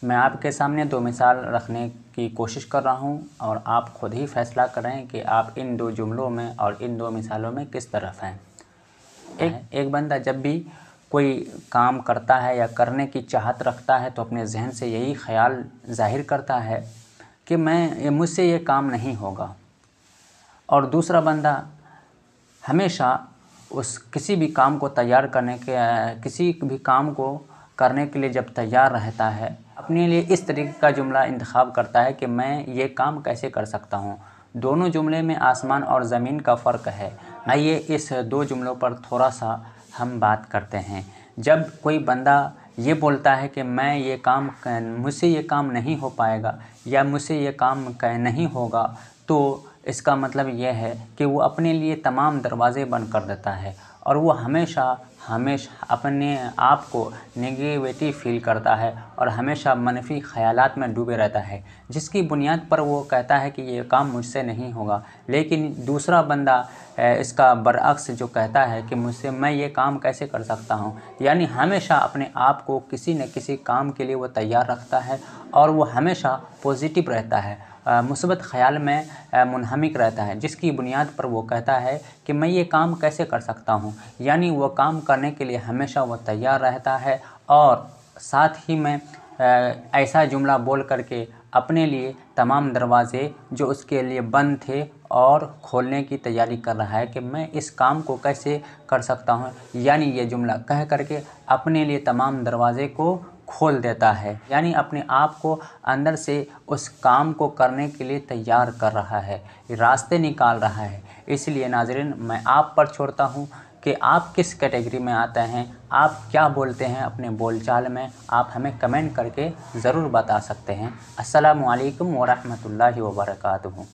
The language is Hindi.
मैं आपके सामने दो मिसाल रखने की कोशिश कर रहा हूँ और आप खुद ही फैसला करें कि आप इन दो जुमलों में और इन दो मिसालों में किस तरफ हैं। एक बंदा जब भी कोई काम करता है या करने की चाहत रखता है तो अपने जहन से यही ख्याल ज़ाहिर करता है कि मुझसे ये काम नहीं होगा। और दूसरा बंदा हमेशा किसी भी काम को करने के लिए जब तैयार रहता है, अपने लिए इस तरीके का जुमला इंतखाब करता है कि मैं ये काम कैसे कर सकता हूँ। दोनों जुमले में आसमान और ज़मीन का फ़र्क है। आइए इस दो जुमलों पर थोड़ा सा हम बात करते हैं। जब कोई बंदा ये बोलता है कि मुझसे ये काम नहीं हो पाएगा या मुझसे ये काम नहीं होगा, तो इसका मतलब यह है कि वो अपने लिए तमाम दरवाज़े बंद कर देता है और वो हमेशा अपने आप को नेगेटिव फील करता है और हमेशा मनफी ख़यालात में डूबे रहता है, जिसकी बुनियाद पर वो कहता है कि ये काम मुझसे नहीं होगा। लेकिन दूसरा बंदा इसका बरअक्स जो कहता है कि मैं ये काम कैसे कर सकता हूँ, यानी हमेशा अपने आप को किसी न किसी काम के लिए वो तैयार रखता है और वो हमेशा पॉजिटिव रहता है, मुस्बत ख़याल में मुनहमिक रहता है, जिसकी बुनियाद पर वो कहता है कि मैं ये काम कैसे कर सकता हूँ। यानी वो काम करने के लिए हमेशा वो तैयार रहता है और साथ ही में ऐसा जुमला बोल करके अपने लिए तमाम दरवाज़े जो उसके लिए बंद थे और खोलने की तैयारी कर रहा है कि मैं इस काम को कैसे कर सकता हूँ। यानी ये जुमला कह करके अपने लिए तमाम दरवाज़े को खोल देता है, यानी अपने आप को अंदर से उस काम को करने के लिए तैयार कर रहा है, रास्ते निकाल रहा है। इसलिए नाज़रीन, मैं आप पर छोड़ता हूँ कि आप किस कैटेगरी में आते हैं, आप क्या बोलते हैं अपने बोलचाल में, आप हमें कमेंट करके ज़रूर बता सकते हैं। अस्सलामु अलैकुम व रहमतुल्लाहि व बरकातुहू।